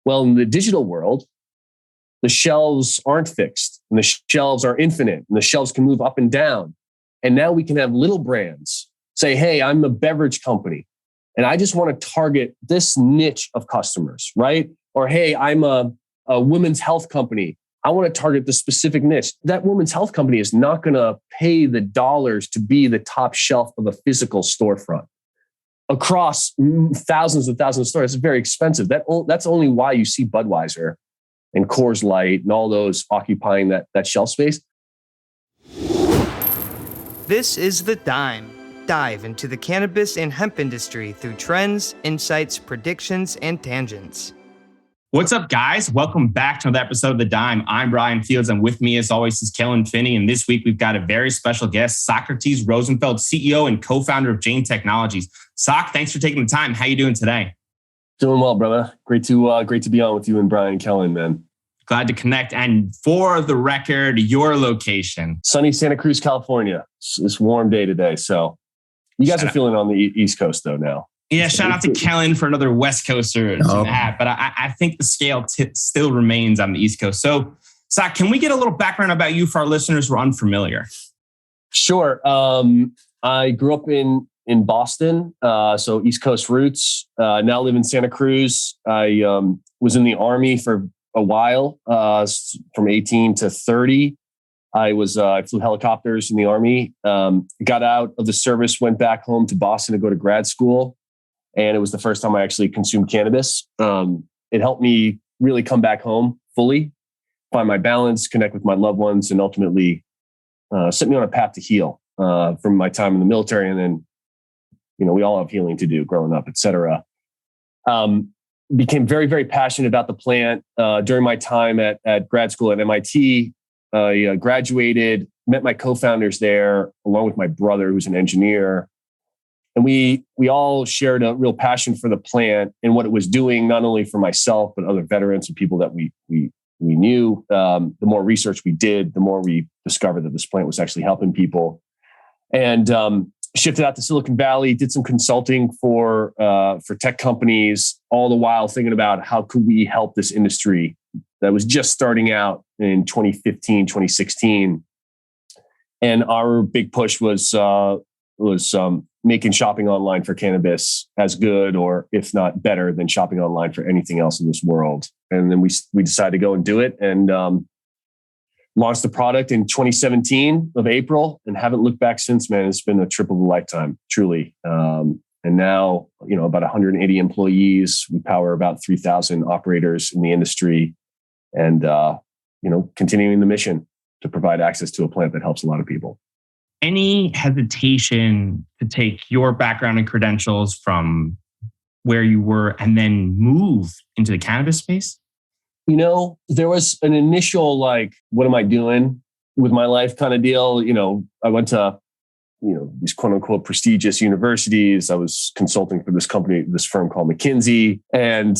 Well, in the digital world, the shelves aren't fixed and the shelves are infinite and the shelves can move up and down. And now we can have little brands say, hey, I'm a beverage company and I just want to target this niche of customers, right? Or, hey, I'm a women's health company. I want to target the specific niche. That women's health company is not going to pay the dollars to be the top shelf of a physical storefront across thousands and thousands of stores. It's very expensive. That's only why you see Budweiser and Coors Light and all those occupying that shelf space. This is The Dime. Dive into the cannabis and hemp industry through trends, insights, predictions, and tangents. What's up, guys? Welcome back to another episode of The Dime. I'm Brian Fields, and with me, as always, is Kellen Finney. And this week, we've got a very special guest, Socrates Rosenfeld, CEO and co-founder of Jane Technologies. Soc, thanks for taking the time. How you doing today? Doing well, brother. Great to be on with you and Brian and Kellen, man. Glad to connect. And for the record, your location? Sunny Santa Cruz, California. It's a warm day today. So you guys are feeling on the East Coast, though, now. Yeah, shout out to Kellen for another West Coaster in the hat. But I think the scale still remains on the East Coast. So, Soc, can we get a little background about you for our listeners who are unfamiliar? Sure. I grew up in Boston, so East Coast roots. Now live in Santa Cruz. I was in the Army for a while, from 18 to 30. I flew helicopters in the Army. Got out of the service, went back home to Boston to go to grad school. And it was the first time I actually consumed cannabis. It helped me really come back home fully, find my balance, connect with my loved ones, and ultimately set me on a path to heal from my time in the military. And then, we all have healing to do growing up, et cetera. Became very, very passionate about the plant during my time at grad school at MIT. I graduated, met my co-founders there, along with my brother, who's an engineer. And we all shared a real passion for the plant and what it was doing, not only for myself, but other veterans and people that we knew. The more research we did, the more we discovered that this plant was actually helping people. And shifted out to Silicon Valley, did some consulting for tech companies, all the while thinking about how could we help this industry that was just starting out in 2015, 2016. And our big push was making shopping online for cannabis as good, or if not better than shopping online for anything else in this world. And then we decided to go and do it and launched the product in 2017 of April and haven't looked back since, man. It's been a trip of a lifetime, truly. And now, about 180 employees. We power about 3,000 operators in the industry and, continuing the mission to provide access to a plant that helps a lot of people. Any hesitation to take your background and credentials from where you were and then move into the cannabis space? There was an initial, what am I doing with my life kind of deal. I went to, these quote unquote prestigious universities. I was consulting for this firm called McKinsey. And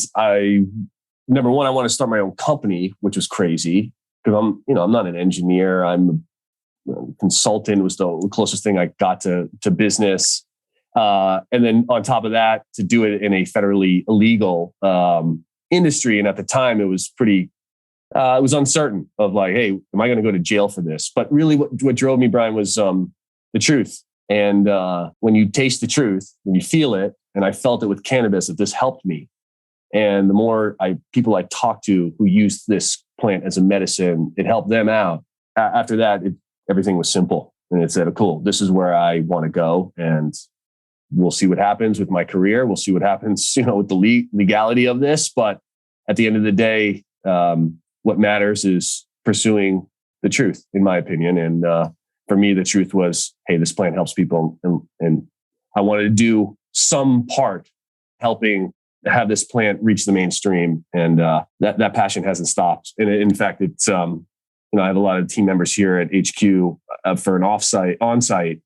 number one, I want to start my own company, which was crazy because I'm not an engineer. I'm consultant was the closest thing I got to business. And then on top of that, to do it in a federally illegal industry. And at the time, it was pretty, it was uncertain of hey, am I going to go to jail for this? But really what drove me, Brian, was the truth. And when you taste the truth, when you feel it, and I felt it with cannabis, that this helped me. And the more people I talked to who used this plant as a medicine, it helped them out. After that, everything was simple. And it said, cool, this is where I want to go. And we'll see what happens with my career. We'll see what happens, with the legality of this. But at the end of the day, what matters is pursuing the truth, in my opinion. And for me, the truth was, hey, this plant helps people. And I wanted to do some part helping have this plant reach the mainstream. And that passion hasn't stopped. And in fact, it's, I have a lot of team members here at HQ for an on-site,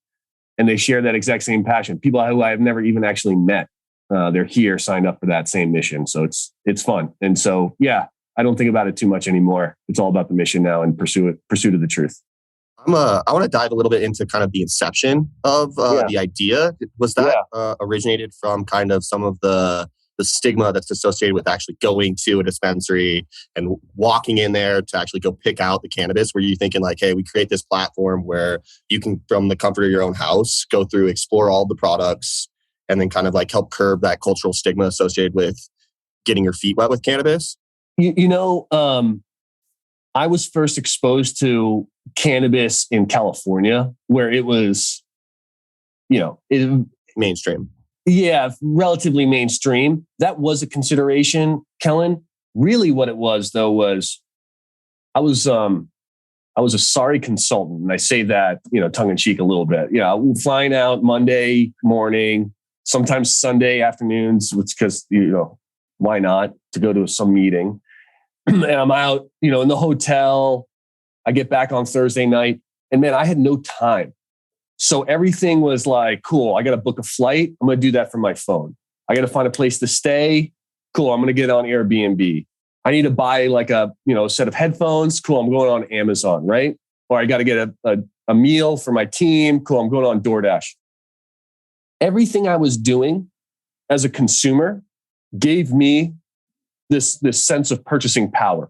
and they share that exact same passion. People who I've never even actually met, they're here, signed up for that same mission. So it's fun. And so, yeah, I don't think about it too much anymore. It's all about the mission now and pursuit of the truth. I want to dive a little bit into kind of the inception of the idea. Was that originated from kind of some of the the stigma that's associated with actually going to a dispensary and walking in there to actually go pick out the cannabis? Were you thinking like, hey, we create this platform where you can, from the comfort of your own house, go through, explore all the products, and then kind of like help curb that cultural stigma associated with getting your feet wet with cannabis? I was first exposed to cannabis in California, where it was, Mainstream. Yeah, relatively mainstream. That was a consideration, Kellen. Really what it was though was I was a sorry consultant. And I say that, tongue in cheek a little bit. Yeah, flying out Monday morning, sometimes Sunday afternoons, because, why not, to go to some meeting. And I'm out, in the hotel. I get back on Thursday night and man, I had no time. So everything was like, cool, I got to book a flight. I'm going to do that from my phone. I got to find a place to stay. Cool, I'm going to get on Airbnb. I need to buy like a set of headphones. Cool, I'm going on Amazon, right? Or I got to get a meal for my team. Cool, I'm going on DoorDash. Everything I was doing as a consumer gave me this sense of purchasing power,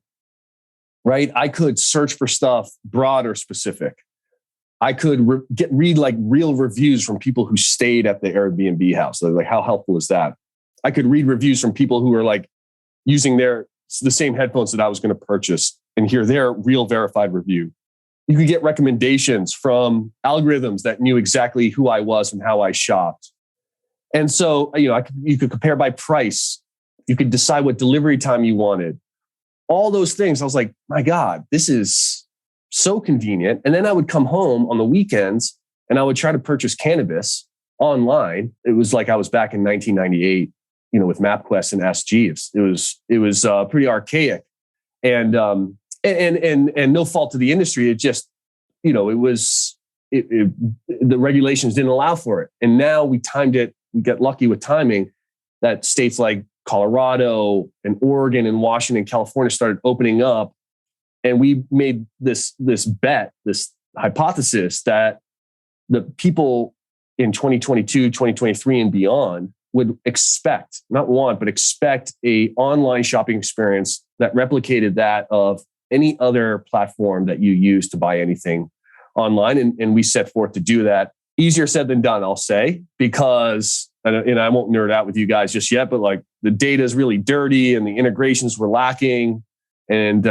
right? I could search for stuff broad or specific. I could read like real reviews from people who stayed at the Airbnb house. Like, how helpful is that? I could read reviews from people who are like using the same headphones that I was going to purchase and hear their real verified review. You could get recommendations from algorithms that knew exactly who I was and how I shopped. And so, you could compare by price. You could decide what delivery time you wanted. All those things. I was like, my God, this is so convenient. And then I would come home on the weekends and I would try to purchase cannabis online. It was like I was back in 1998, with MapQuest and SG. It was pretty archaic, and no fault to the industry. It just, the regulations didn't allow for it. And now we timed it. We get lucky with timing that states like Colorado and Oregon and Washington, California started opening up. And we made this bet, this hypothesis that the people in 2022, 2023 and beyond would expect, not want, but expect a online shopping experience that replicated that of any other platform that you use to buy anything online. And we set forth to do that. Easier said than done, I'll say, because, and I won't nerd out with you guys just yet, but like the data is really dirty and the integrations were lacking. And,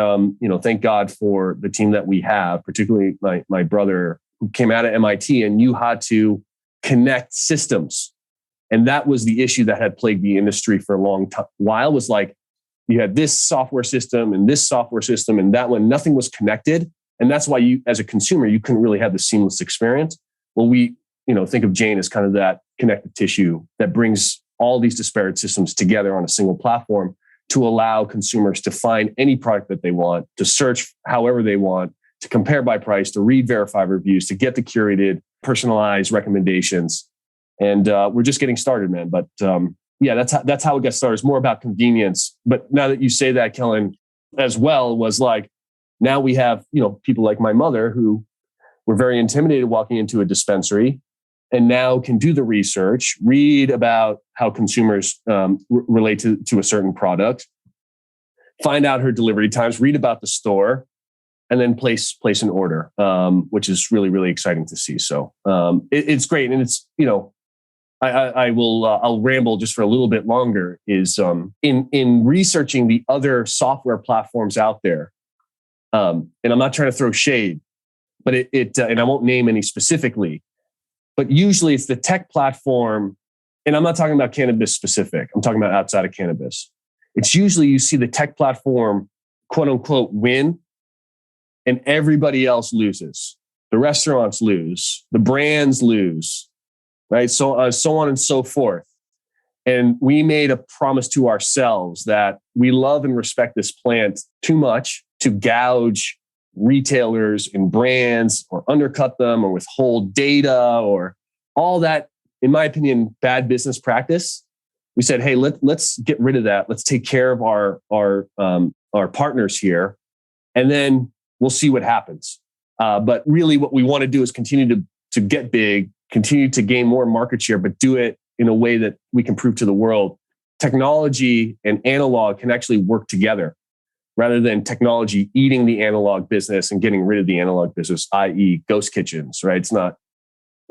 thank God for the team that we have, particularly my brother who came out of MIT and knew how to connect systems. And that was the issue that had plagued the industry for a long while, was like, you had this software system and this software system and that one, nothing was connected. And that's why you, as a consumer, you couldn't really have the seamless experience. Well, we, think of Jane as kind of that connective tissue that brings all these disparate systems together on a single platform to allow consumers to find any product that they want, to search however they want, to compare by price, to read verified reviews, to get the curated, personalized recommendations. And we're just getting started, man. But that's how it got started. It's more about convenience. But now that you say that, Kellen, as well, was like, now we have, people like my mother who were very intimidated walking into a dispensary and now can do the research, read about how consumers relate to a certain product, find out her delivery times, read about the store, and then place an order, which is really, really exciting to see. So it's great. And it's, I'll ramble just for a little bit longer, is in researching the other software platforms out there. And I'm not trying to throw shade, but and I won't name any specifically, but usually it's the tech platform. And I'm not talking about cannabis specific. I'm talking about outside of cannabis. It's usually you see the tech platform, quote unquote, win, and everybody else loses. The restaurants lose, the brands lose, right? So on and so forth. And we made a promise to ourselves that we love and respect this plant too much to gouge retailers and brands or undercut them or withhold data or all that, in my opinion, bad business practice. We said, hey, let's get rid of that. Let's take care of our partners here, and then we'll see what happens. But really what we want to do is continue to get big, continue to gain more market share, but do it in a way that we can prove to the world technology and analog can actually work together rather than technology eating the analog business and getting rid of the analog business, i.e. ghost kitchens, right? That's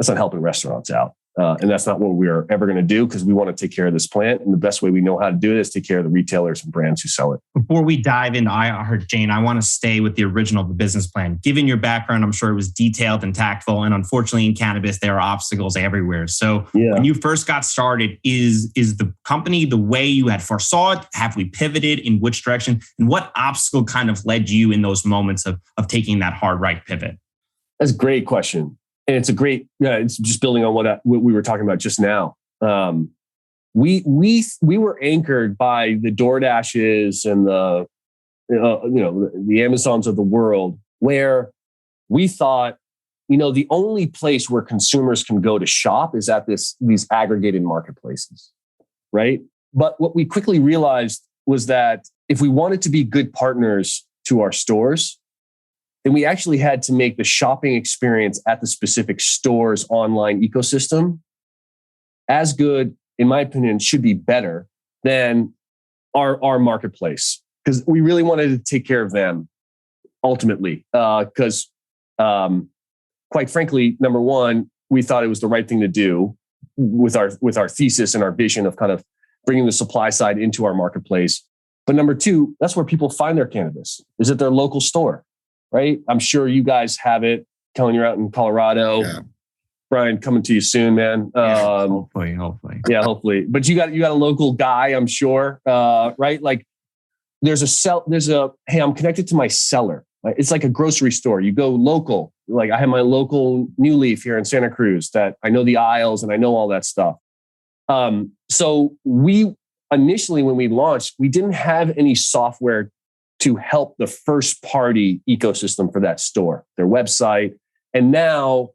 not helping restaurants out. And that's not what we're ever going to do, because we want to take care of this plant. And the best way we know how to do it is take care of the retailers and brands who sell it. Before we dive into Jane, I want to stay with the original the business plan. Given your background, I'm sure it was detailed and tactful. And unfortunately, in cannabis, there are obstacles everywhere. So when you first got started, is the company the way you had foresaw it? Have we pivoted? In which direction? And what obstacle kind of led you in those moments of taking that hard right pivot? That's a great question. And it's it's just building on what we were talking about just now. We were anchored by the DoorDashes and the Amazons of the world, where we thought, the only place where consumers can go to shop is at these aggregated marketplaces, right? But what we quickly realized was that if we wanted to be good partners to our stores, then we actually had to make the shopping experience at the specific store's online ecosystem as good, in my opinion, should be better than our marketplace. Because we really wanted to take care of them ultimately. Because quite frankly, number one, we thought it was the right thing to do with our thesis and our vision of kind of bringing the supply side into our marketplace. But number two, that's where people find their cannabis, is at their local store. Right? I'm sure you guys have it. Kellen, you're out in Colorado. Yeah. Brian, coming to you soon, man. Hopefully. Yeah, hopefully. But you got a local guy, I'm sure. Right? Like hey, I'm connected to my seller. It's like a grocery store. You go local. Like I have my local New Leaf here in Santa Cruz that I know the aisles and I know all that stuff. So we initially, when we launched, we didn't have any software to help the first party ecosystem for that store, their website. And now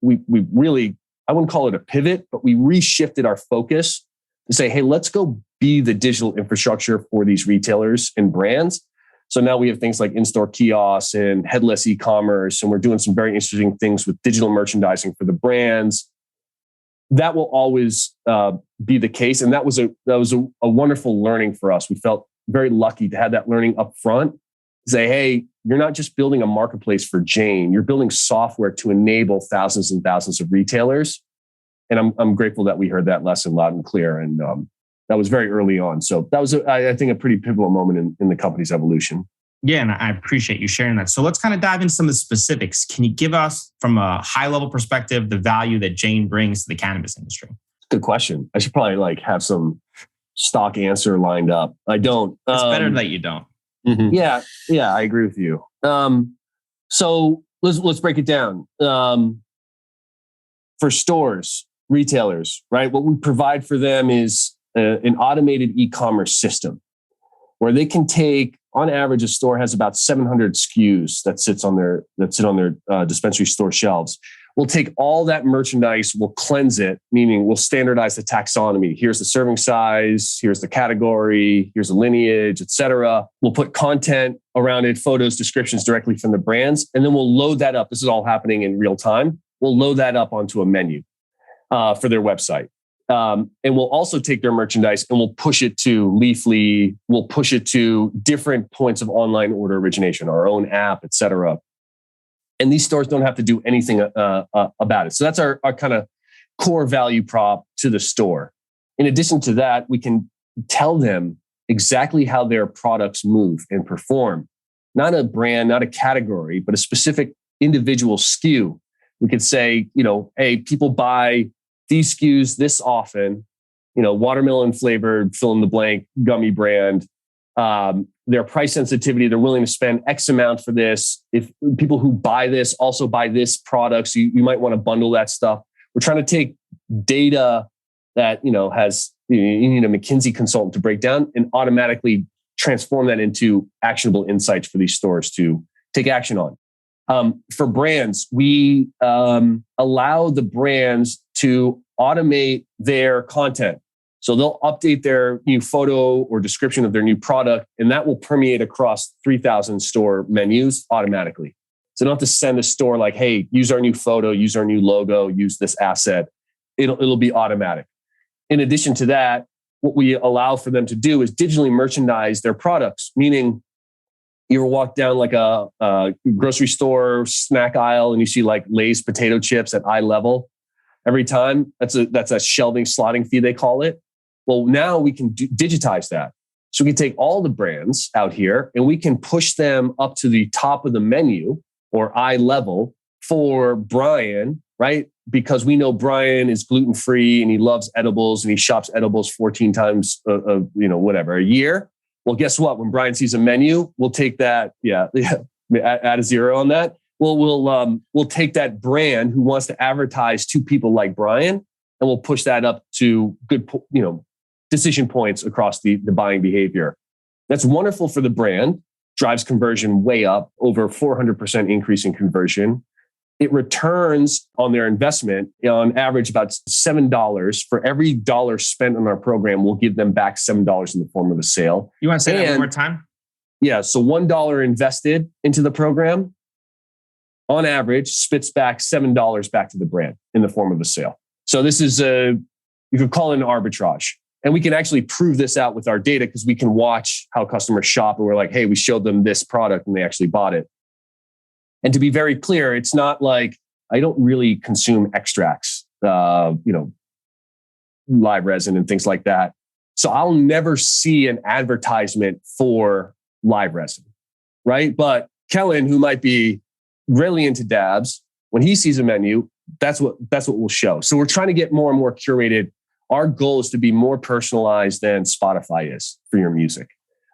we really, I wouldn't call it a pivot, but we reshifted our focus to say, hey, let's go be the digital infrastructure for these retailers and brands. So now we have things like in-store kiosks and headless e-commerce, and we're doing some very interesting things with digital merchandising for the brands. That will always be the case. And that was a wonderful learning for us. We felt very lucky to have that learning up front. Say, hey, you're not just building a marketplace for Jane, you're building software to enable thousands and thousands of retailers. And I'm grateful that we heard that lesson loud and clear. And that was very early on. So that was, I think, a pretty pivotal moment in the company's evolution. Yeah, and I appreciate you sharing that. So let's kind of dive into some of the specifics. Can you give us, from a high-level perspective, the value that Jane brings to the cannabis industry? Good question. I should probably have some stock answer lined up. I don't. It's better that you don't. Mm-hmm. Yeah, I agree with you. So let's break it down. For stores, retailers, right? What we provide for them is an automated e-commerce system where they can take, on average, a store has about 700 SKUs that sit on their dispensary store shelves. We'll take all that merchandise, we'll cleanse it, meaning we'll standardize the taxonomy. Here's the serving size, here's the category, here's the lineage, et cetera. We'll put content around it, photos, descriptions directly from the brands, and then we'll load that up. This is all happening in real time. We'll load that up onto a menu for their website. And we'll also take their merchandise and we'll push it to Leafly. We'll push it to different points of online order origination, our own app, et cetera. And these stores don't have to do anything about it. So that's our kind of core value prop to the store. In addition to that, we can tell them exactly how their products move and perform. Not a brand, not a category, but a specific individual SKU. We could say, hey, people buy these SKUs this often, watermelon flavored, fill in the blank, gummy brand. Their price sensitivity, they're willing to spend X amount for this. If people who buy this also buy this product, so you might want to bundle that stuff. We're trying to take data that, has, you need a McKinsey consultant to break down and automatically transform that into actionable insights for these stores to take action on. For brands, we allow the brands to automate their content. So they'll update their new photo or description of their new product, and that will permeate across 3,000 store menus automatically. So you don't have to send a store like, hey, use our new photo, use our new logo, use this asset. It'll be automatic. In addition to that, what we allow for them to do is digitally merchandise their products, meaning you ever walk down like a grocery store snack aisle and you see like Lay's potato chips at eye level every time? That's a shelving slotting fee, they call it. Well, now we can digitize that. So we can take all the brands out here and we can push them up to the top of the menu or eye level for Brian, right? Because we know Brian is gluten-free and he loves edibles and he shops edibles 14 times, a year. Well, guess what? When Brian sees a menu, we'll take that. Add a zero on that. We'll take that brand who wants to advertise to people like Brian, and we'll push that up to good, decision points across the buying behavior. That's wonderful for the brand. Drives conversion way up, over 400% increase in conversion. It returns on their investment on average about $7 for every dollar spent on our program. We'll give them back $7 in the form of a sale. You want to say that one more time? Yeah. So $1 invested into the program on average spits back $7 back to the brand in the form of a sale. So this is you could call it an arbitrage. And we can actually prove this out with our data because we can watch how customers shop and we're like, hey, we showed them this product and they actually bought it. And to be very clear, it's not like I don't really consume extracts, live resin and things like that. So I'll never see an advertisement for live resin, right? But Kellen, who might be really into dabs, when he sees a menu, that's what we'll show. So we're trying to get more and more curated. Our goal is to be more personalized than Spotify is for your music.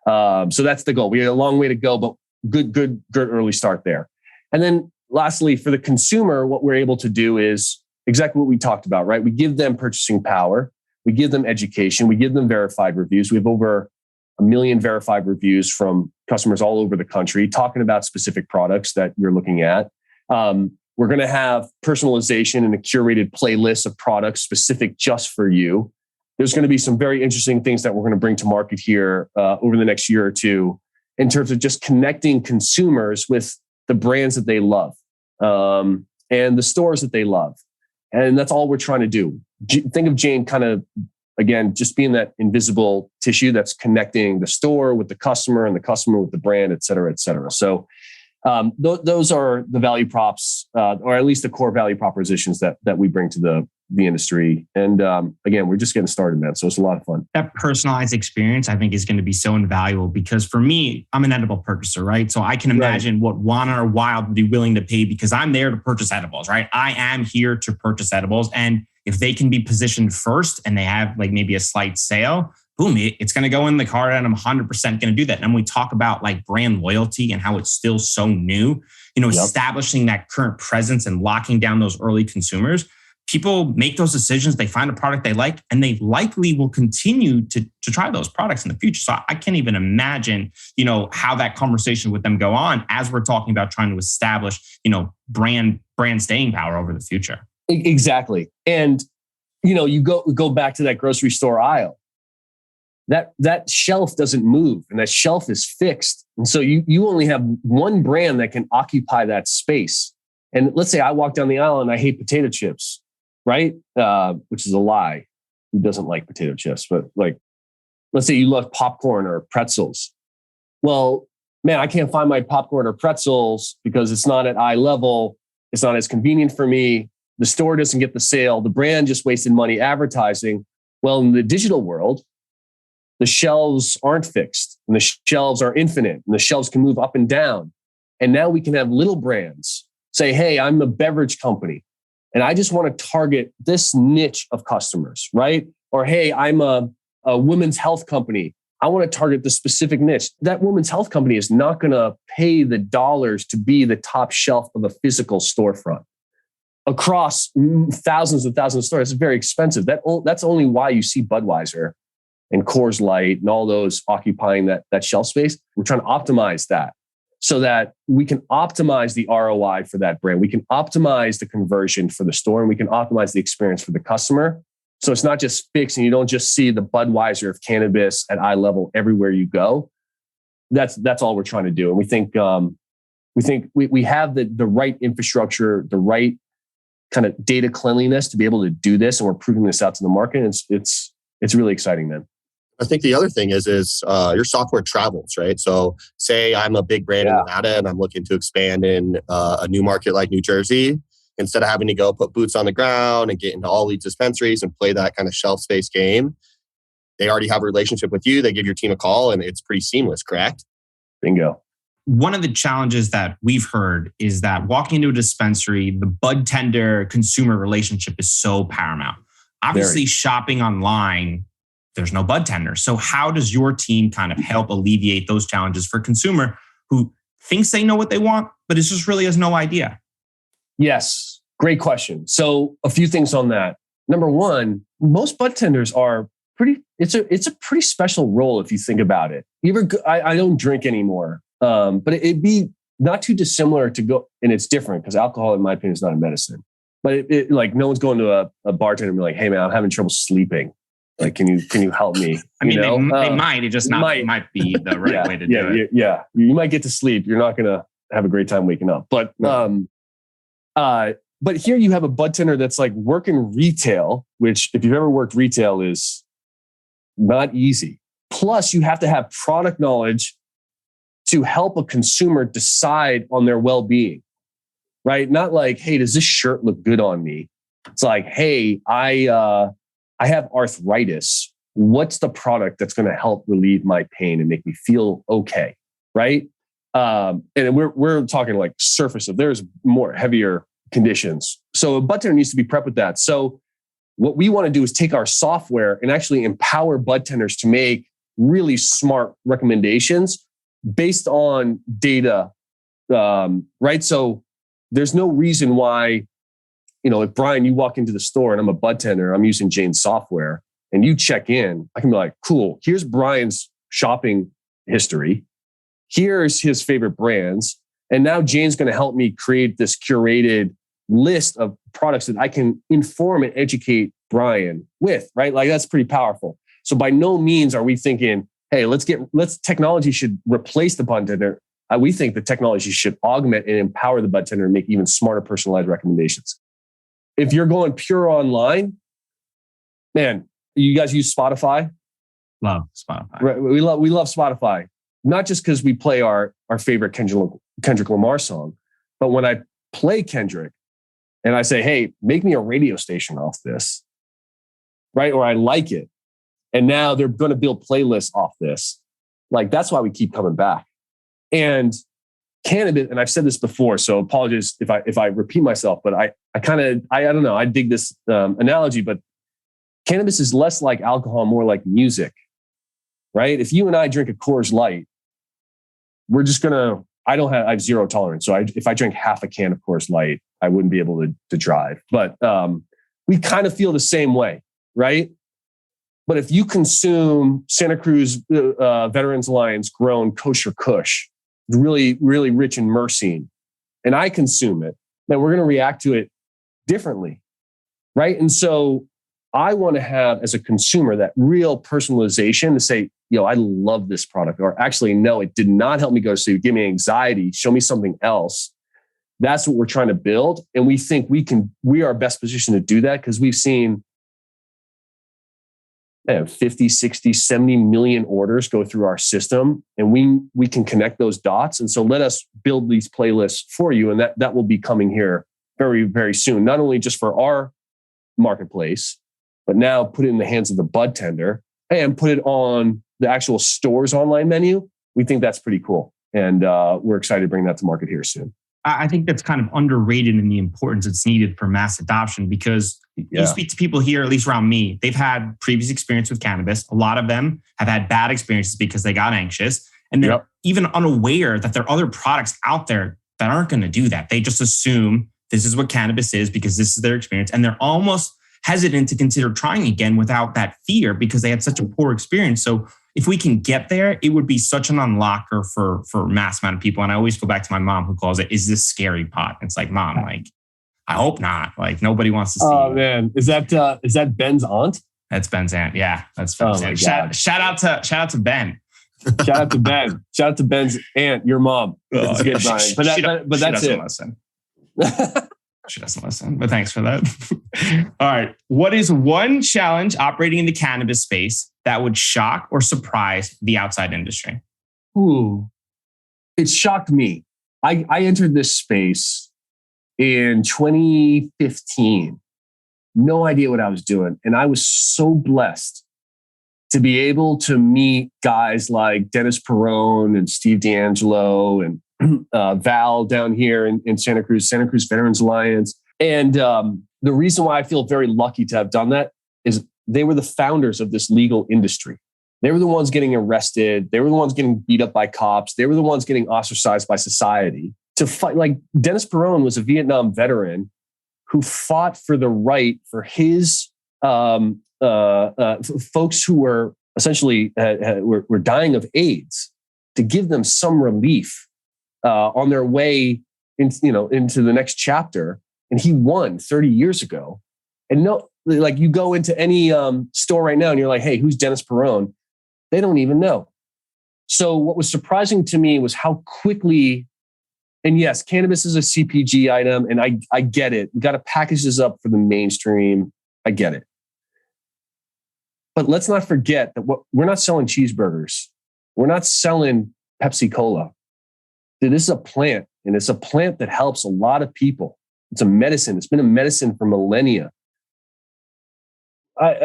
So that's the goal. We have a long way to go, but good early start there. And then lastly, for the consumer, what we're able to do is exactly what we talked about, right? We give them purchasing power. We give them education. We give them verified reviews. We have over 1 million verified reviews from customers all over the country talking about specific products that you're looking at. We're going to have personalization and a curated playlist of products specific just for you. There's going to be some very interesting things that we're going to bring to market here over the next year or two in terms of just connecting consumers with the brands that they love and the stores that they love. And that's all we're trying to do. Think of Jane kind of, again, just being that invisible tissue that's connecting the store with the customer and the customer with the brand, et cetera, et cetera. So those are the value props, or at least the core value propositions that we bring to the industry. And again, we're just getting started, man. So it's a lot of fun. That personalized experience, I think, is going to be so invaluable because for me, I'm an edible purchaser, right? So I can imagine what Wana or Wild would be willing to pay because I'm there to purchase edibles, right? I am here to purchase edibles. And if they can be positioned first and they have like maybe a slight sale, boom, it's going to go in the cart and I'm 100% going to do that. And when we talk about like brand loyalty and how it's still so new, establishing that current presence and locking down those early consumers, people make those decisions. They find a product they like, and they likely will continue to try those products in the future. So I can't even imagine, how that conversation with them go on as we're talking about trying to establish, brand staying power over the future. Exactly. And, you go back to that grocery store aisle. That shelf doesn't move and that shelf is fixed. And so you only have one brand that can occupy that space. And let's say I walk down the aisle and I hate potato chips, right? Which is a lie. Who doesn't like potato chips? But like, let's say you love popcorn or pretzels. Well, man, I can't find my popcorn or pretzels because it's not at eye level. It's not as convenient for me. The store doesn't get the sale. The brand just wasted money advertising. Well, in the digital world, the shelves aren't fixed and the shelves are infinite and the shelves can move up and down. And now we can have little brands say, hey, I'm a beverage company and I just want to target this niche of customers, right? Or, hey, I'm a women's health company. I want to target the specific niche. That women's health company is not going to pay the dollars to be the top shelf of a physical storefront across thousands and thousands of stores. It's very expensive. That's only why you see Budweiser and Coors Light and all those occupying that shelf space. We're trying to optimize that so that we can optimize the ROI for that brand. We can optimize the conversion for the store and we can optimize the experience for the customer. So it's not just fixed and you don't just see the Budweiser of cannabis at eye level everywhere you go. That's all we're trying to do. And we think we have the right infrastructure, the right kind of data cleanliness to be able to do this. And we're proving this out to the market. And it's really exciting, man. I think the other thing is your software travels, right? So say I'm a big brand in Nevada and I'm looking to expand in a new market like New Jersey. Instead of having to go put boots on the ground and get into all these dispensaries and play that kind of shelf space game, they already have a relationship with you. They give your team a call and it's pretty seamless, correct? Bingo. One of the challenges that we've heard is that walking into a dispensary, the bud tender consumer relationship is so paramount. Obviously, shopping online, there's no bud tender. So how does your team kind of help alleviate those challenges for a consumer who thinks they know what they want, but it just really has no idea? Yes, great question. So a few things on that. Number one, most bud tenders are it's a pretty special role if you think about it. I don't drink anymore, but it'd be not too dissimilar to go, and it's different because alcohol, in my opinion, is not a medicine. But it like no one's going to a bartender and be like, "Hey man, I'm having trouble sleeping. Like, can you help me?" I mean, they might. It just might be the right way to do it. Yeah, you might get to sleep. You're not going to have a great time waking up. But but here you have a bud tender that's like working retail, which if you've ever worked retail is not easy. Plus, you have to have product knowledge to help a consumer decide on their well-being, right? Not like, hey, does this shirt look good on me? It's like, hey, I have arthritis. What's the product that's going to help relieve my pain and make me feel okay, right? And we're talking like surface of there's more heavier conditions. So a bud tender needs to be prepped with that. So what we want to do is take our software and actually empower bud tenders to make really smart recommendations based on data, right? So there's no reason why, if Brian, you walk into the store and I'm a bud tender, I'm using Jane's software and you check in, I can be like, cool, here's Brian's shopping history. Here's his favorite brands. And now Jane's going to help me create this curated list of products that I can inform and educate Brian with, right? Like that's pretty powerful. So by no means are we thinking, hey, technology should replace the bud tender. We think the technology should augment and empower the bud tender and make even smarter personalized recommendations. If you're going pure online, man, you guys use Spotify? Love Spotify. Right, we love Spotify. Not just because we play our favorite Kendrick Lamar song, but when I play Kendrick and I say, hey, make me a radio station off this, right? Or I like it. And now they're going to build playlists off this. Like, that's why we keep coming back. And cannabis, and I've said this before, so apologies if I repeat myself, but I don't know, I dig this analogy, but cannabis is less like alcohol, more like music, right? If you and I drink a Coors Light, we're just I have zero tolerance. So if I drink half a can of Coors Light, I wouldn't be able to drive. But we kind of feel the same way, right? But if you consume Santa Cruz Veterans Alliance grown kosher kush, really, really rich in myrcene, and I consume it, then we're going to react to it differently, right? And so I want to have, as a consumer, that real personalization to say, I love this product, or actually, no, it did not help me go to sleep. Give me anxiety. Show me something else. That's what we're trying to build. And we think we are best positioned to do that because we've seen 50, 60, 70 million orders go through our system, and we can connect those dots. And so let us build these playlists for you. And that will be coming here very, very soon, not only just for our marketplace, but now put it in the hands of the bud tender and put it on the actual store's online menu. We think that's pretty cool. And we're excited to bring that to market here soon. I think that's kind of underrated in the importance it's needed for mass adoption, because you speak to people here, at least around me, they've had previous experience with cannabis. A lot of them have had bad experiences because they got anxious, and they're even unaware that there are other products out there that aren't going to do that. They just assume this is what cannabis is because this is their experience. And they're almost hesitant to consider trying again without that fear because they had such a poor experience. So if we can get there, it would be such an unlocker for mass amount of people. And I always go back to my mom, who calls it, "Is this scary pot?" It's like, Mom, like, I hope not. Like, nobody wants to see. Oh man, is that Ben's aunt? That's Ben's aunt. Yeah, that's Ben's aunt. Shout out to Ben. Shout out to Ben. Shout out to Ben's aunt, your mom. It's good, Brian. But that's it. Listen. She doesn't listen, but thanks for that. All right. What is one challenge operating in the cannabis space that would shock or surprise the outside industry? Ooh, it shocked me. I entered this space in 2015. No idea what I was doing. And I was so blessed to be able to meet guys like Dennis Perrone and Steve D'Angelo and Val down here in Santa Cruz Veterans Alliance. And the reason why I feel very lucky to have done that is they were the founders of this legal industry. They were the ones getting arrested. They were the ones getting beat up by cops. They were the ones getting ostracized by society to fight. Like Dennis Perrone was a Vietnam veteran who fought for the right for his folks who were essentially were dying of AIDS, to give them some relief on their way into the next chapter. And he won 30 years ago. And no, like you go into any store right now and you're like, hey, who's Dennis Perrone? They don't even know. So what was surprising to me was how quickly, and yes, cannabis is a CPG item, and I get it. We got to package this up for the mainstream. I get it. But let's not forget that we're not selling cheeseburgers. We're not selling Pepsi Cola. This is a plant, and it's a plant that helps a lot of people. It's a medicine. It's been a medicine for millennia.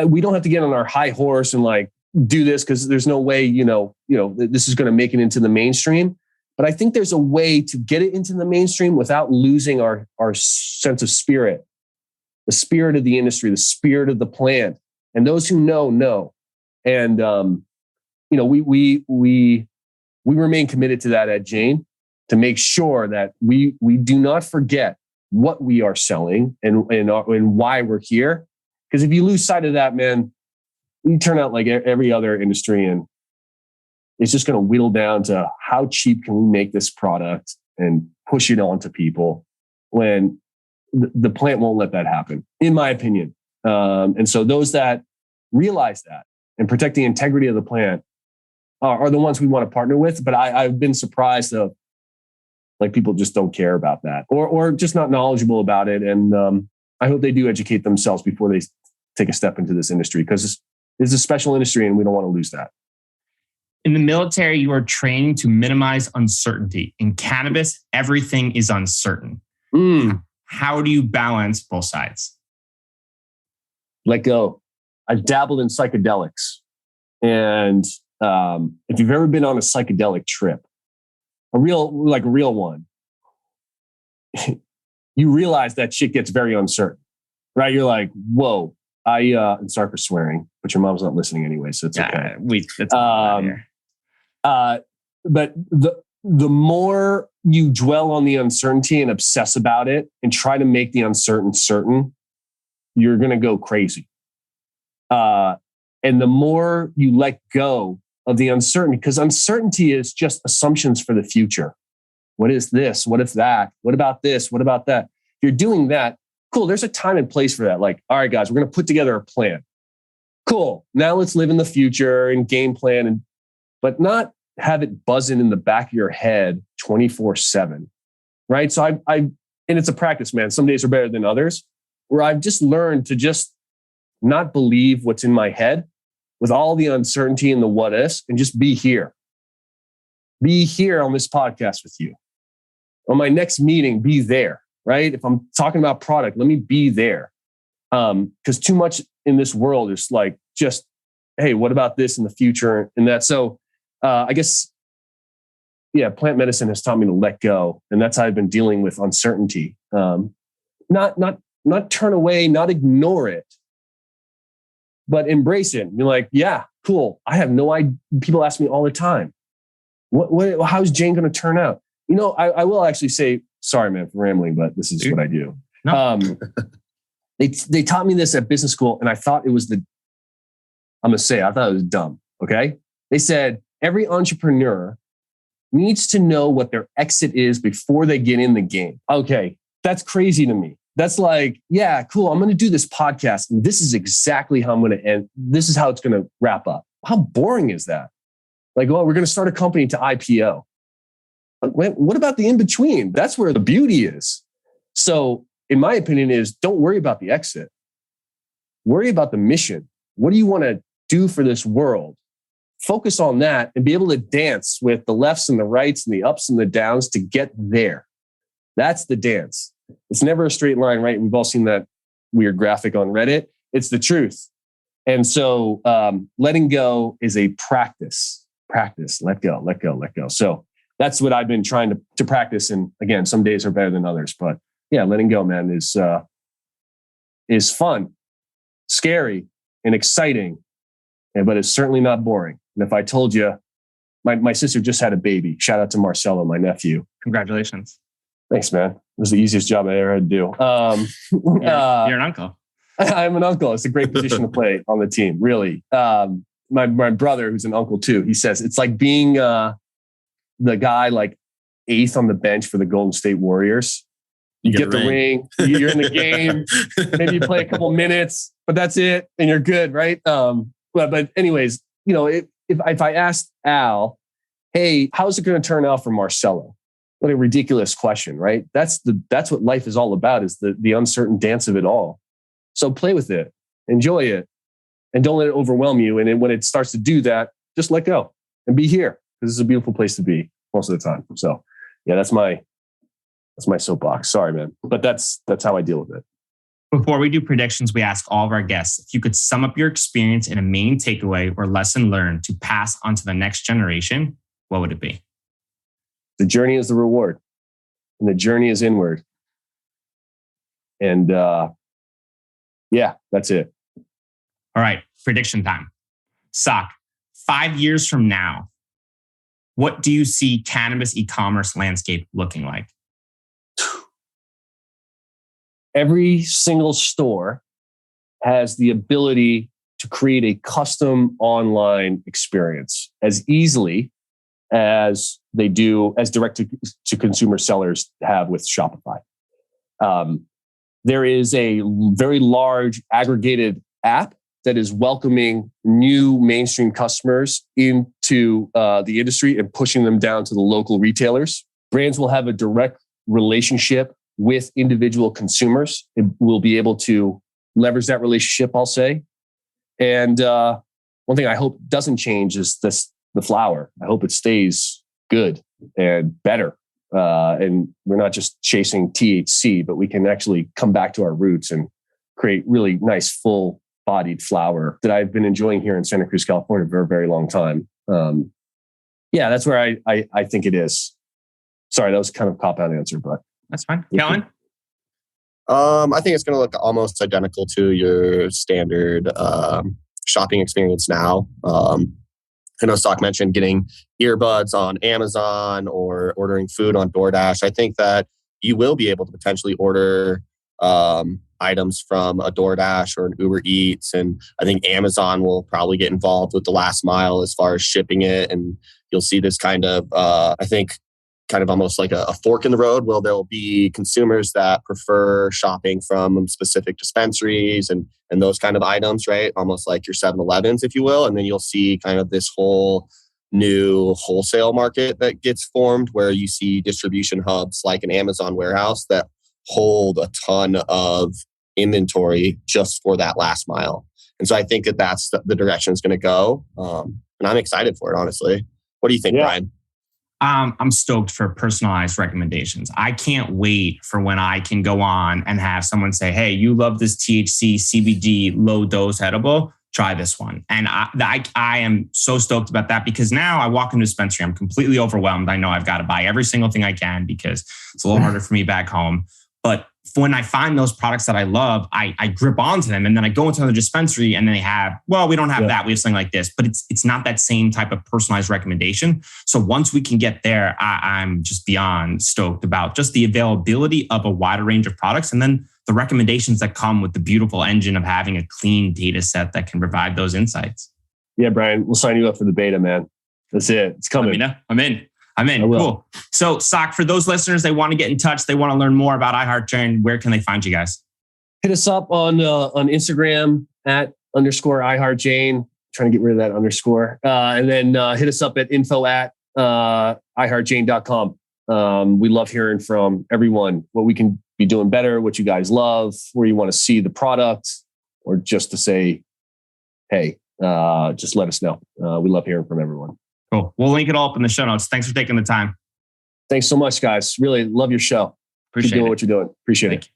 We don't have to get on our high horse and like do this because there's no way, this is going to make it into the mainstream. But I think there's a way to get it into the mainstream without losing our sense of spirit, the spirit of the industry, the spirit of the plant. And those who know. And, we remain committed to that at Jane, to make sure that we do not forget what we are selling and why we're here. Because if you lose sight of that, man, you turn out like every other industry, and it's just going to whittle down to how cheap can we make this product and push it on to people, when the plant won't let that happen, in my opinion. And so those that realize that and protect the integrity of the plant are the ones we want to partner with. But I've been surprised of like people just don't care about that or just not knowledgeable about it. And I hope they do educate themselves before they take a step into this industry, because it's a special industry and we don't want to lose that. In the military, you are trained to minimize uncertainty. In cannabis, everything is uncertain. How do you balance both sides? Let go. I've dabbled in psychedelics. And if you've ever been on a psychedelic trip, a real one, you realize that shit gets very uncertain, right? You're like, whoa, I'm sorry for swearing, but your mom's not listening anyway, so it's okay. But the more you dwell on the uncertainty and obsess about it and try to make the uncertain certain, you're going to go crazy. And the more you let go of the uncertainty, because uncertainty is just assumptions for the future. What is this? What if that? What about this? What about that? If you're doing that, cool. There's a time and place for that. Like, all right, guys, we're going to put together a plan. Cool. Now let's live in the future and game plan, but not have it buzzing in the back of your head 24/7. Right. So and it's a practice, man. Some days are better than others, where I've just learned to just not believe what's in my head with all the uncertainty and the what ifs, and just be here. Be here on this podcast with you. On my next meeting, be there, right? If I'm talking about product, let me be there. Because too much in this world is like, just, hey, what about this in the future? And that. So I guess, plant medicine has taught me to let go. And that's how I've been dealing with uncertainty. Not turn away, not ignore it, but embrace it. Be like, yeah, cool. I have no idea. People ask me all the time, how's Jane going to turn out? I will actually say, sorry, man, for rambling, but this is what I do. No. They taught me this at business school, and I thought it was I thought it was dumb. Okay. They said every entrepreneur needs to know what their exit is before they get in the game. Okay. That's crazy to me. That's like, yeah, cool. I'm going to do this podcast, and this is exactly how I'm going to end. This is how it's going to wrap up. How boring is that? Like, well, we're going to start a company to IPO. What about the in-between? That's where the beauty is. So in my opinion, is don't worry about the exit. Worry about the mission. What do you want to do for this world? Focus on that and be able to dance with the lefts and the rights and the ups and the downs to get there. That's the dance. It's never a straight line, right? We've all seen that weird graphic on Reddit. It's the truth. And so letting go is a practice. Practice, let go, let go, let go. So that's what I've been trying to practice. And again, some days are better than others. But yeah, letting go, man, is fun, scary, and exciting, but it's certainly not boring. And if I told you, my sister just had a baby. Shout out to Marcelo, my nephew. Congratulations. Thanks, man. It was the easiest job I ever had to do. You're an uncle. I'm an uncle. It's a great position to play on the team, really. My brother, who's an uncle too, he says it's like being the guy like eighth on the bench for the Golden State Warriors. You get the ring, you're in the game, maybe you play a couple minutes, but that's it, and you're good, right? But anyways, you know, if I asked Al, hey, how's it going to turn out for Marcelo? What a ridiculous question, right? That's what life is all about, is the uncertain dance of it all. So play with it, enjoy it, and don't let it overwhelm you. And then when it starts to do that, just let go and be here, because it's a beautiful place to be most of the time. So yeah, that's my soapbox. Sorry, man. But that's how I deal with it. Before we do predictions, we ask all of our guests if you could sum up your experience in a main takeaway or lesson learned to pass on to the next generation, what would it be? The journey is the reward, and the journey is inward. And yeah, that's it. All right, prediction time. Sock, 5 years from now, what do you see cannabis e-commerce landscape looking like? Every single store has the ability to create a custom online experience as easily as they do, as direct to consumer sellers have with Shopify. There is a very large aggregated app that is welcoming new mainstream customers into the industry and pushing them down to the local retailers. Brands will have a direct relationship with individual consumers. It will be able to leverage that relationship, I'll say. And one thing I hope doesn't change is the flower. I hope it stays good and better. And we're not just chasing THC, but we can actually come back to our roots and create really nice, full-bodied flower that I've been enjoying here in Santa Cruz, California for a very long time. Yeah, that's where I think it is. Sorry, that was kind of a cop-out answer, but that's fine. Kellen? I think it's going to look almost identical to your standard shopping experience now. I know Stock mentioned getting earbuds on Amazon or ordering food on DoorDash. I think that you will be able to potentially order items from a DoorDash or an Uber Eats. And I think Amazon will probably get involved with the last mile as far as shipping it. And you'll see this kind of, I think, kind of almost like a fork in the road where there'll be consumers that prefer shopping from specific dispensaries and those kind of items, right? Almost like your 7-Elevens, if you will. And then you'll see kind of this whole new wholesale market that gets formed where you see distribution hubs like an Amazon warehouse that hold a ton of inventory just for that last mile. And so I think that that's the direction it's going to go. And I'm excited for it, honestly. What do you think, Brian? I'm stoked for personalized recommendations. I can't wait for when I can go on and have someone say, hey, you love this THC, CBD, low dose edible, try this one. And I am so stoked about that because now I walk into a dispensary, I'm completely overwhelmed. I know I've got to buy every single thing I can because it's a little harder for me back home. But when I find those products that I love, I grip onto them and then I go into another dispensary and then they have, well, we don't have that. We have something like this, but it's not that same type of personalized recommendation. So once we can get there, I'm just beyond stoked about just the availability of a wider range of products and then the recommendations that come with the beautiful engine of having a clean data set that can provide those insights. Yeah, Brian, we'll sign you up for the beta, man. That's it. It's coming. Let me know. I'm in. Cool. So, Sock, for those listeners, they want to get in touch. They want to learn more about iHeartJane. Where can they find you guys? Hit us up on Instagram at _iHeartJane. Trying to get rid of that underscore. And then hit us up at info@iHeartJane.com. We love hearing from everyone, what we can be doing better, what you guys love, where you want to see the product, or just to say, hey, just let us know. We love hearing from everyone. Cool. We'll link it all up in the show notes. Thanks for taking the time. Thanks so much, guys. Really love your show. Appreciate Keep doing it. what you're doing. Appreciate it.